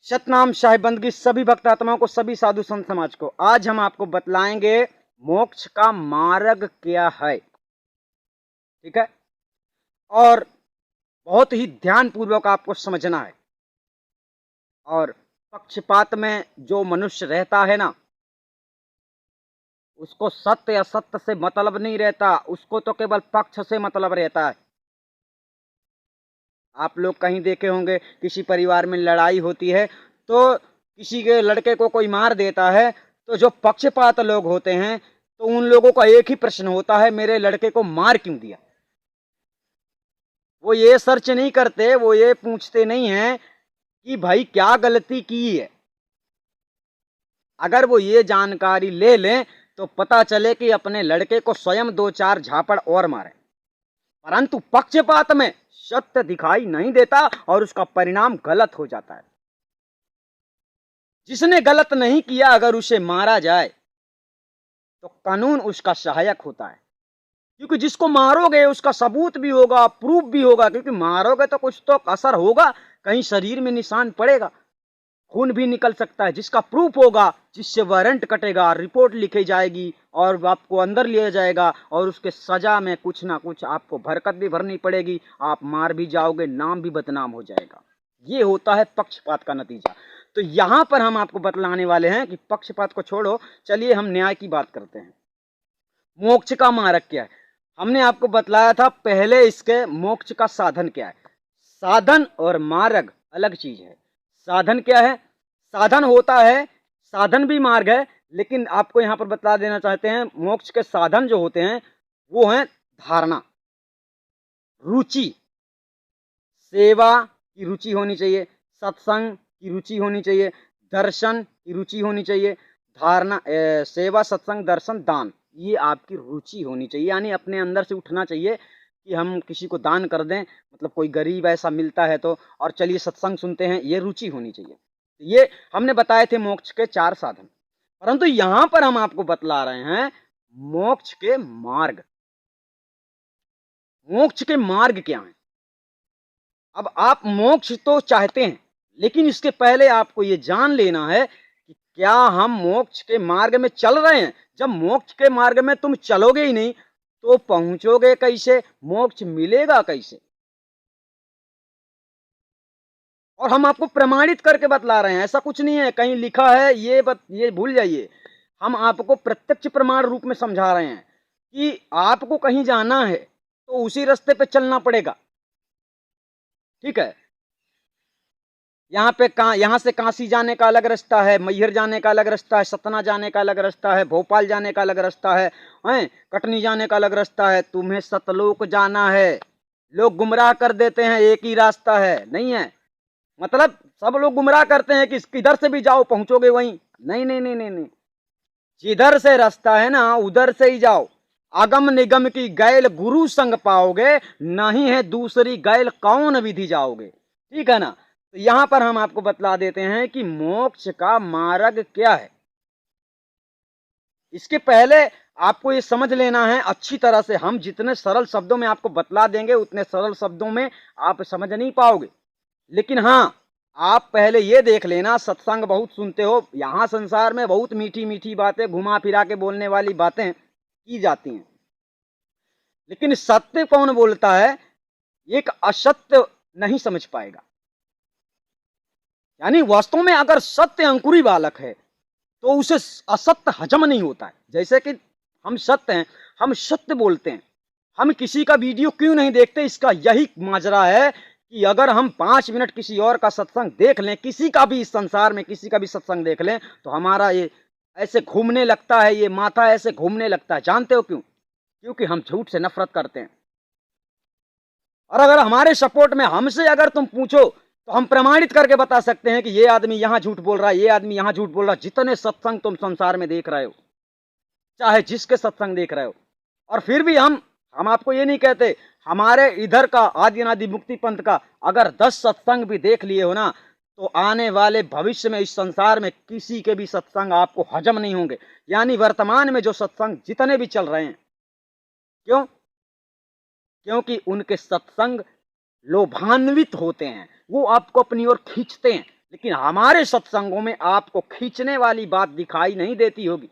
सतनाम साहिब बंदगी सभी भक्त आत्माओं को, सभी साधु संत समाज को। आज हम आपको बतलाएंगे मोक्ष का मार्ग क्या है। ठीक है, और बहुत ही ध्यान पूर्वक आपको समझना है। और पक्षपात में जो मनुष्य रहता है ना, उसको सत्य असत्य से मतलब नहीं रहता, उसको तो केवल पक्ष से मतलब रहता है। आप लोग कहीं देखे होंगे, किसी परिवार में लड़ाई होती है तो किसी के लड़के को कोई मार देता है, तो जो पक्षपात लोग होते हैं तो उन लोगों का एक ही प्रश्न होता है, मेरे लड़के को मार क्यों दिया। वो ये सर्च नहीं करते, वो ये पूछते नहीं है कि भाई क्या गलती की है। अगर वो ये जानकारी ले लें तो पता चले कि अपने लड़के को स्वयं दो चार झापड़ और मारे। परंतु पक्षपात में सत्य दिखाई नहीं देता और उसका परिणाम गलत हो जाता है। जिसने गलत नहीं किया अगर उसे मारा जाए तो कानून उसका सहायक होता है, क्योंकि जिसको मारोगे उसका सबूत भी होगा, प्रूफ भी होगा। क्योंकि मारोगे तो कुछ तो असर होगा, कहीं शरीर में निशान पड़ेगा, खून भी निकल सकता है, जिसका प्रूफ होगा, जिससे वारंट कटेगा, रिपोर्ट लिखी जाएगी और आपको अंदर लिया जाएगा और उसके सजा में कुछ ना कुछ आपको भरकत भी भरनी पड़ेगी, आप मार भी जाओगे, नाम भी बदनाम हो जाएगा। ये होता है पक्षपात का नतीजा। तो यहां पर हम आपको बतलाने वाले हैं कि पक्षपात को छोड़ो, चलिए हम न्याय की बात करते हैं। मोक्ष का मार्ग क्या है, हमने आपको बतलाया था पहले। इसके मोक्ष का साधन क्या है। साधन और मार्ग अलग चीज है। साधन क्या है, साधन होता है, साधन भी मार्ग है, लेकिन आपको यहां पर बता देना चाहते हैं मोक्ष के साधन जो होते हैं वो हैं धारणा, रुचि, सेवा की रुचि होनी चाहिए, सत्संग की रुचि होनी चाहिए, दर्शन की रुचि होनी चाहिए। धारणा, सेवा, सत्संग, दर्शन, दान, ये आपकी रुचि होनी चाहिए। यानी अपने अंदर से उठना चाहिए कि हम किसी को दान कर दें, मतलब कोई गरीब ऐसा मिलता है तो, और चलिए सत्संग सुनते हैं, ये रुचि होनी चाहिए। ये हमने बताए थे मोक्ष के 4 साधन। परंतु यहां पर हम आपको बतला रहे हैं मोक्ष के मार्ग। मोक्ष के मार्ग क्या है। अब आप मोक्ष तो चाहते हैं, लेकिन इसके पहले आपको यह जान लेना है कि क्या हम मोक्ष के मार्ग में चल रहे हैं। जब मोक्ष के मार्ग में तुम चलोगे ही नहीं तो पहुंचोगे कैसे, मोक्ष मिलेगा कैसे। और हम आपको प्रमाणित करके बतला रहे हैं, ऐसा कुछ नहीं है कहीं लिखा है ये भूल जाइए। हम आपको प्रत्यक्ष प्रमाण रूप में समझा रहे हैं कि आपको कहीं जाना है तो उसी रास्ते पे चलना पड़ेगा। ठीक है, यहाँ से काशी जाने का अलग रास्ता है, मैहर जाने का अलग रास्ता है, सतना जाने का अलग रास्ता है, भोपाल जाने का अलग रास्ता है, कटनी जाने का अलग रास्ता है। तुम्हें सतलोक जाना है। लोग गुमराह कर देते हैं एक ही रास्ता है, नहीं है। मतलब सब लोग गुमराह करते हैं कि किधर से भी जाओ पहुंचोगे वहीं। नहीं नहीं नहीं नहीं नहीं, जिधर से रास्ता है ना उधर से ही जाओ। आगम निगम की गैल गुरु संग पाओगे, नहीं है दूसरी गैल कौन विधि जाओगे। ठीक है ना। तो यहां पर हम आपको बतला देते हैं कि मोक्ष का मार्ग क्या है। इसके पहले आपको ये समझ लेना है अच्छी तरह से। हम जितने सरल शब्दों में आपको बतला देंगे उतने सरल शब्दों में आप समझ नहीं पाओगे। लेकिन हाँ, आप पहले ये देख लेना, सत्संग बहुत सुनते हो, यहां संसार में बहुत मीठी मीठी बातें, घुमा फिरा के बोलने वाली बातें की जाती हैं, लेकिन सत्य कौन बोलता है, एक असत्य नहीं समझ पाएगा। यानी वास्तव में अगर सत्य अंकुरी बालक है तो उसे असत्य हजम नहीं होता है। जैसे कि हम सत्य हैं, हम सत्य बोलते हैं, हम किसी का वीडियो क्यों नहीं देखते, इसका यही माजरा है कि अगर हम 5 मिनट किसी और का सत्संग देख लें, किसी का भी इस संसार में किसी का भी सत्संग देख लें, तो हमारा ये ऐसे घूमने लगता है, ये माथा ऐसे घूमने लगता है। जानते हो क्यों? क्योंकि हम झूठ से नफरत करते हैं। और अगर हमारे सपोर्ट में हमसे अगर तुम पूछो तो हम प्रमाणित करके बता सकते हैं कि ये आदमी यहां झूठ बोल रहा है, ये आदमी यहां झूठ बोल रहा है। जितने सत्संग तुम संसार में देख रहे हो, चाहे जिसके सत्संग देख रहे हो, और फिर भी हम आपको ये नहीं कहते, हमारे इधर का आदि अनादि मुक्ति पंथ का अगर 10 सत्संग भी देख लिए हो ना, तो आने वाले भविष्य में इस संसार में किसी के भी सत्संग आपको हजम नहीं होंगे। यानी वर्तमान में जो सत्संग जितने भी चल रहे हैं, क्यों? क्योंकि उनके सत्संग लोभान्वित होते हैं, वो आपको अपनी ओर खींचते हैं। लेकिन हमारे सत्संगों में आपको खींचने वाली बात दिखाई नहीं देती होगी।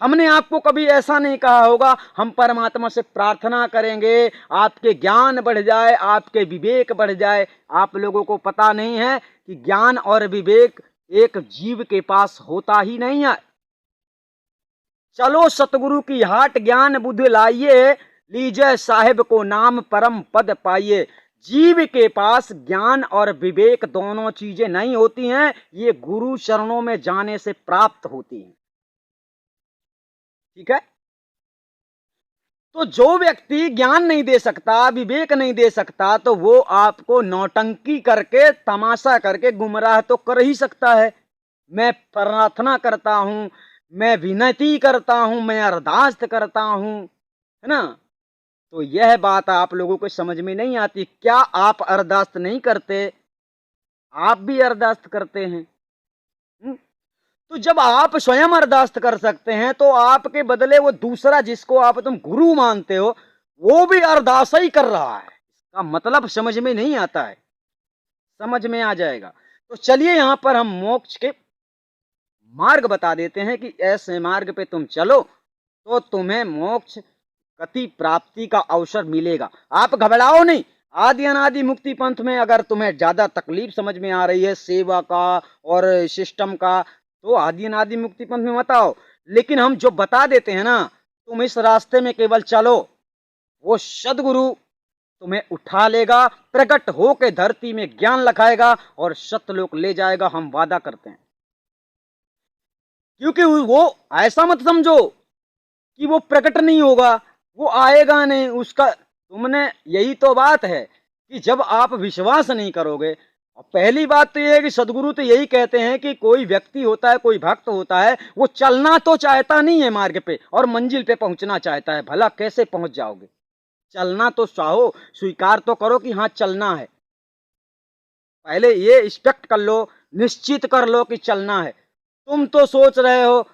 हमने आपको कभी ऐसा नहीं कहा होगा हम परमात्मा से प्रार्थना करेंगे आपके ज्ञान बढ़ जाए, आपके विवेक बढ़ जाए। आप लोगों को पता नहीं है कि ज्ञान और विवेक एक जीव के पास होता ही नहीं है। चलो सतगुरु की हाट ज्ञान बुद्धि लाइए, लीजिए साहिब को नाम परम पद पाइए। जीव के पास ज्ञान और विवेक दोनों चीजें नहीं होती हैं, ये गुरु शरणों में जाने से प्राप्त होती हैं। ठीक है। तो जो व्यक्ति ज्ञान नहीं दे सकता, विवेक नहीं दे सकता, तो वो आपको नौटंकी करके, तमाशा करके गुमराह तो कर ही सकता है। मैं प्रार्थना करता हूं, मैं विनती करता हूं, मैं अरदास करता हूं, है ना। तो यह बात आप लोगों को समझ में नहीं आती। क्या आप अरदास नहीं करते? आप भी अरदास करते हैं। तो जब आप स्वयं अरदास कर सकते हैं तो आपके बदले वो दूसरा जिसको आप तुम गुरु मानते हो वो भी अरदास ही कर रहा है। इसका मतलब समझ में नहीं आता है, समझ में आ जाएगा। तो चलिए यहां पर हम मोक्ष के मार्ग बता देते हैं कि ऐसे मार्ग पे तुम चलो तो तुम्हें मोक्ष गति प्राप्ति का अवसर मिलेगा। आप घबराओ नहीं। आदि अनादि मुक्ति पंथ में अगर तुम्हें ज्यादा तकलीफ समझ में आ रही है सेवा का और सिस्टम का, तो आदि अनादि मुक्ति पंथ में मत आओ। लेकिन हम जो बता देते हैं ना, तुम इस रास्ते में केवल चलो, वो सदगुरु तुम्हें उठा लेगा, प्रकट होके धरती में ज्ञान लखाएगा और सतलोक ले जाएगा। हम वादा करते हैं। क्योंकि वो ऐसा मत समझो कि वो प्रकट नहीं होगा, वो आएगा नहीं उसका। तुमने यही तो बात है कि जब आप विश्वास नहीं करोगे। और पहली बात तो यह है कि सदगुरु तो यही कहते हैं कि कोई व्यक्ति होता है, कोई भक्त होता है, वो चलना तो चाहता नहीं है मार्ग पे और मंजिल पे पहुंचना चाहता है। भला कैसे पहुंच जाओगे? चलना तो चाहो, स्वीकार तो करो कि हाँ चलना है। पहले ये एक्सपेक्ट कर लो, निश्चित कर लो कि चलना है। तुम तो सोच रहे हो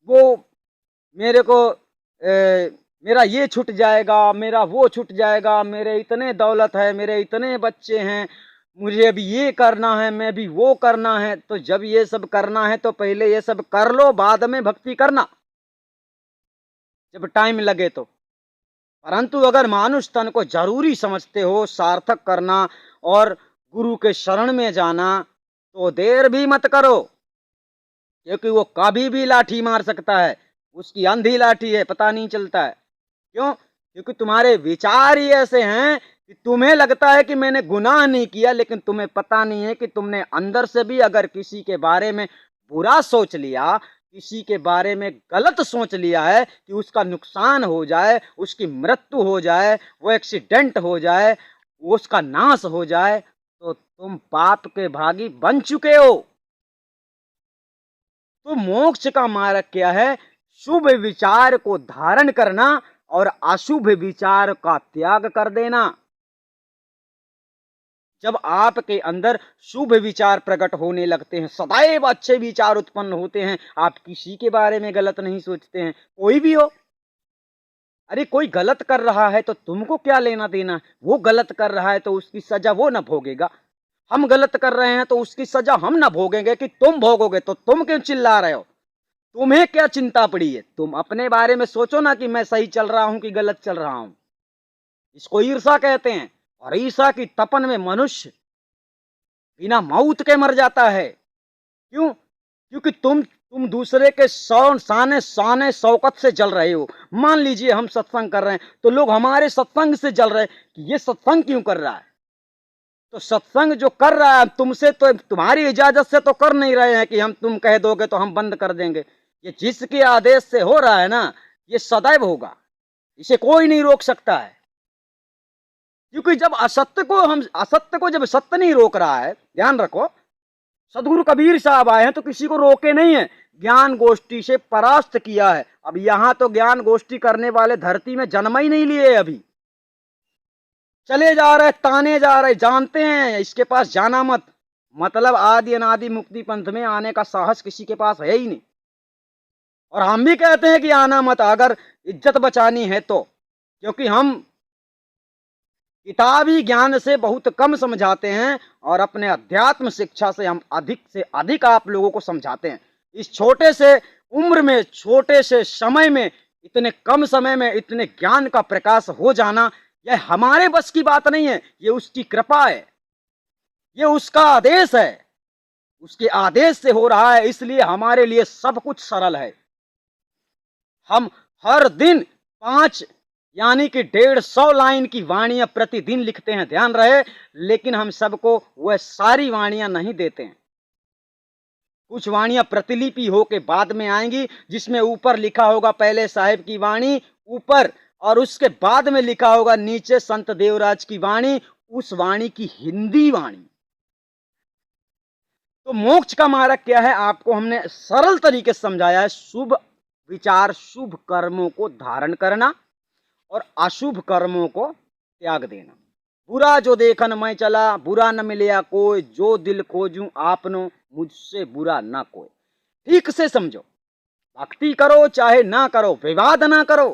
वो मेरे को मेरा ये छूट जाएगा, मेरा वो छूट जाएगा, मेरे इतने दौलत है, मेरे इतने बच्चे हैं, मुझे अभी ये करना है, मैं भी वो करना है। तो जब ये सब करना है तो पहले ये सब कर लो, बाद में भक्ति करना जब टाइम लगे तो। परंतु अगर मानुष तन को जरूरी समझते हो सार्थक करना और गुरु के शरण में जाना, तो देर भी मत करो, क्योंकि वो कभी भी लाठी मार सकता है। उसकी अंधी लाठी है, पता नहीं चलता है। क्यों? क्योंकि तुम्हारे विचार ही ऐसे हैं कि तुम्हें लगता है कि मैंने गुनाह नहीं किया, लेकिन तुम्हें पता नहीं है कि तुमने अंदर से भी अगर किसी के बारे में बुरा सोच लिया, किसी के बारे में गलत सोच लिया है कि उसका नुकसान हो जाए, उसकी मृत्यु हो जाए, वो एक्सीडेंट हो जाए, उसका नाश हो जाए, तो तुम पाप के भागी बन चुके हो। तो मोक्ष का मार्ग क्या है? शुभ विचार को धारण करना और अशुभ विचार का त्याग कर देना। जब आपके अंदर शुभ विचार प्रकट होने लगते हैं, सदैव अच्छे विचार उत्पन्न होते हैं, आप किसी के बारे में गलत नहीं सोचते हैं, कोई भी हो। अरे कोई गलत कर रहा है तो तुमको क्या लेना देना? वो गलत कर रहा है तो उसकी सजा वो न भोगेगा, हम गलत कर रहे हैं तो उसकी सजा हम ना भोगेंगे कि तुम भोगोगे। तो तुम क्यों चिल्ला रहे हो? तुम्हें क्या चिंता पड़ी है? तुम अपने बारे में सोचो ना कि मैं सही चल रहा हूं कि गलत चल रहा हूं। इसको ईर्षा कहते हैं। और ईर्षा की तपन में मनुष्य बिना मौत के मर जाता है। क्यों? क्योंकि तुम दूसरे के शाने शाने शौकत से जल रहे हो। मान लीजिए हम सत्संग कर रहे हैं तो लोग हमारे सत्संग से जल रहे हैं कि ये सत्संग क्यों कर रहा है। तो सत्संग जो कर रहा है तुमसे, तो तुम्हारी इजाजत से तो कर नहीं रहे हैं कि हम तुम कह दोगे तो हम बंद कर देंगे। ये जिसके आदेश से हो रहा है ना, ये सदैव होगा, इसे कोई नहीं रोक सकता है। क्योंकि जब असत्य को जब सत्य नहीं रोक रहा है, ध्यान रखो, सदगुरु कबीर साहब आए हैं तो किसी को रोके नहीं है, ज्ञान गोष्ठी से परास्त किया है। अब यहां तो ज्ञान गोष्ठी करने वाले धरती में जन्म ही नहीं लिए, अभी चले जा रहे, ताने जा रहे, जानते हैं इसके पास जाना मत। मतलब आदि अनादि मुक्ति पंथ में आने का साहस किसी के पास है ही नहीं। और हम भी कहते हैं कि आना मत, अगर इज्जत बचानी है तो। क्योंकि हम किताबी ज्ञान से बहुत कम समझाते हैं और अपने अध्यात्म शिक्षा से हम अधिक से अधिक आप लोगों को समझाते हैं। इस छोटे से उम्र में, छोटे से समय में, इतने कम समय में इतने ज्ञान का प्रकाश हो जाना, यह हमारे बस की बात नहीं है, ये उसकी कृपा है, ये उसका आदेश है। उसके आदेश से हो रहा है, इसलिए हमारे लिए सब कुछ सरल है। हम हर दिन 5 यानी कि 150 लाइन की वाणियां प्रतिदिन लिखते हैं, ध्यान रहे, लेकिन हम सबको वह सारी वाणियां नहीं देते हैं। कुछ वाणियां प्रतिलिपि होके बाद में आएंगी, जिसमें ऊपर लिखा होगा पहले साहिब की वाणी ऊपर, और उसके बाद में लिखा होगा नीचे संत देवराज की वाणी, उस वाणी की हिंदी वाणी। तो मोक्ष का मार्ग क्या है, आपको हमने सरल तरीके से समझाया है। शुभ विचार, शुभ कर्मों को धारण करना और अशुभ कर्मों को त्याग देना। बुरा जो देखन मैं चला, बुरा न मिलया कोई, जो दिल खोजूं आपनो, मुझसे बुरा ना कोई। ठीक से समझो, भक्ति करो चाहे ना करो, विवाद ना करो,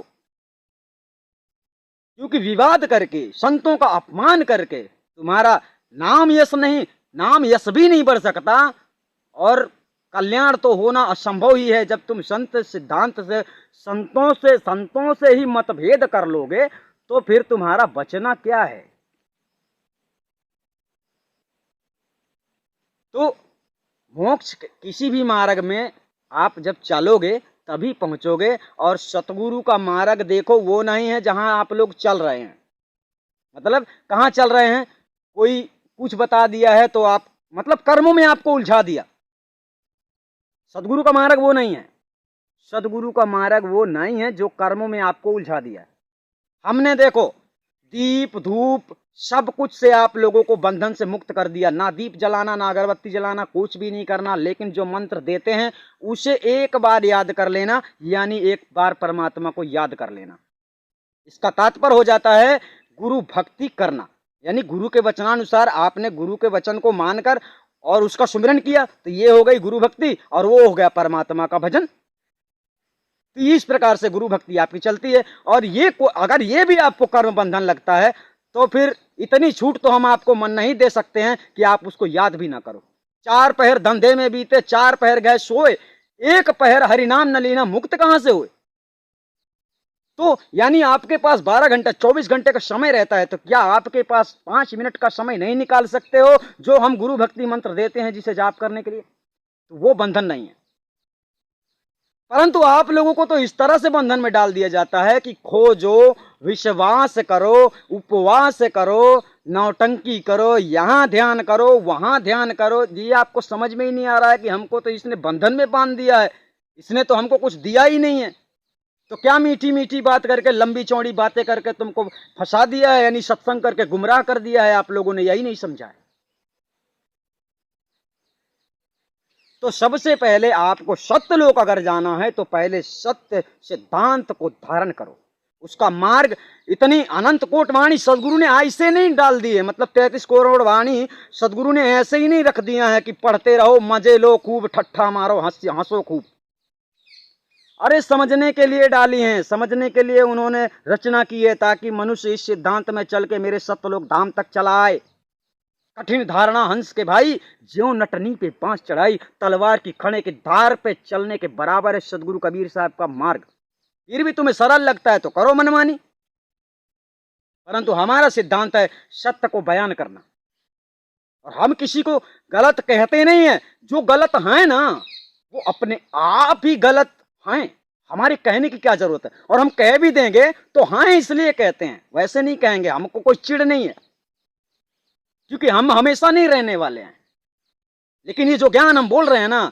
क्योंकि विवाद करके, संतों का अपमान करके तुम्हारा नाम यश नहीं, नाम यश भी नहीं बढ़ सकता, और कल्याण तो होना असंभव ही है। जब तुम संत सिद्धांत से, संतों से ही मतभेद कर लोगे, तो फिर तुम्हारा बचना क्या है। तो मोक्ष किसी भी मार्ग में आप जब चलोगे तभी पहुंचोगे, और सतगुरु का मार्ग देखो वो नहीं है जहां आप लोग चल रहे हैं। मतलब कहां चल रहे हैं, कोई कुछ बता दिया है तो आप, मतलब कर्मों में आपको उलझा दिया। सदगुरु का मार्ग वो नहीं है, सदगुरु का मार्ग वो नहीं है जो कर्मों में आपको उलझा दिया है। हमने देखो दीप धूप सब कुछ से आप लोगों को बंधन से मुक्त कर दिया, ना दीप जलाना, ना अगरबत्ती जलाना, कुछ भी नहीं करना, लेकिन जो मंत्र देते हैं उसे एक बार याद कर लेना, यानी एक बार परमात्मा को याद कर लेना। इसका तात्पर्य हो जाता है गुरु भक्ति करना, यानी गुरु के वचनानुसार आपने गुरु के वचन को मानकर और उसका सुमिरन किया, तो ये हो गई गुरु भक्ति, और वो हो गया परमात्मा का भजन। तो इस प्रकार से गुरु भक्ति आपकी चलती है। और ये अगर ये भी आपको कर्म बंधन लगता है, तो फिर इतनी छूट तो हम आपको मन नहीं दे सकते हैं कि आप उसको याद भी ना करो। 4 पहर धंधे में बीते, 4 पहर गए सोए, 1 पहर हरिनाम न लेना, मुक्त कहां से हुए। तो यानी आपके पास 12 घंटा 24 घंटे का समय रहता है, तो क्या आपके पास 5 मिनट का समय नहीं निकाल सकते हो जो हम गुरु भक्ति मंत्र देते हैं जिसे जाप करने के लिए। तो वो बंधन नहीं है, परंतु आप लोगों को तो इस तरह से बंधन में डाल दिया जाता है कि खोजो, विश्वास करो, उपवास करो, नौटंकी करो, यहां ध्यान करो, वहां ध्यान करो। ये आपको समझ में ही नहीं आ रहा है कि हमको तो इसने बंधन में बांध दिया है, इसने तो हमको कुछ दिया ही नहीं है। तो क्या मीठी मीठी बात करके, लंबी चौड़ी बातें करके तुमको फंसा दिया है, यानी सत्संग करके गुमराह कर दिया है आप लोगों ने, यही नहीं समझा है। तो सबसे पहले आपको सत्यलोक अगर जाना है तो पहले सत्य सिद्धांत को धारण करो। उसका मार्ग इतनी अनंत कोट वाणी सदगुरु ने ऐसे नहीं डाल दी है, मतलब 33 करोड़ वाणी सदगुरु ने ऐसे ही नहीं रख दिया है कि पढ़ते रहो, मजे लो खूब, ठट्ठा मारो, हंसो खूब। अरे समझने के लिए डाली हैं, समझने के लिए उन्होंने रचना की है, ताकि मनुष्य इस सिद्धांत में चल के मेरे सत्यलोक धाम तक चला आए। कठिन धारणा हंस के भाई, ज्यों नटनी पे बांस चढ़ाई, तलवार की खड़े के धार पे चलने के बराबर है सदगुरु कबीर साहब का मार्ग। फिर भी तुम्हें सरल लगता है तो करो मनमानी, परंतु हमारा सिद्धांत है सत्य को बयान करना, और हम किसी को गलत कहते नहीं है। जो गलत है ना वो अपने आप ही गलत हैं, हमारे कहने की क्या जरूरत है। और हम कह भी देंगे तो हाँ इसलिए कहते हैं, वैसे नहीं कहेंगे, हमको कोई चिढ़ नहीं है, क्योंकि हम हमेशा नहीं रहने वाले हैं। लेकिन ये जो ज्ञान हम बोल रहे हैं ना,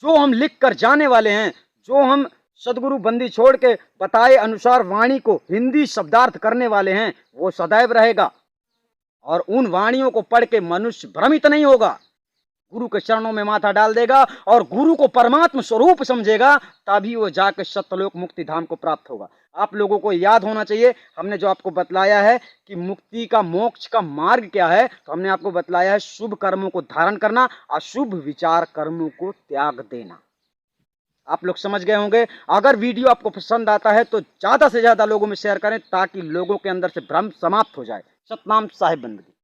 जो हम लिख कर जाने वाले हैं, जो हम सदगुरु बंदी छोड़ के बताए अनुसार वाणी को हिंदी शब्दार्थ करने वाले हैं, वो सदैव रहेगा। और उन वाणियों को पढ़ के मनुष्य भ्रमित नहीं होगा, गुरु के चरणों में माथा डाल देगा और गुरु को परमात्मा स्वरूप समझेगा, तभी वो जाकर सत्यलोक मुक्ति धाम को प्राप्त होगा। आप लोगों को याद होना चाहिए, हमने जो आपको बतलाया है कि मुक्ति का, मोक्ष का मार्ग क्या है, तो हमने आपको बतलाया है शुभ कर्मों को धारण करना, अशुभ विचार कर्मों को त्याग देना। आप लोग समझ गए होंगे। अगर वीडियो आपको पसंद आता है तो ज्यादा से ज्यादा लोगों में शेयर करें, ताकि लोगों के अंदर से भ्रम समाप्त हो जाए। सतनाम साहिब बन गई।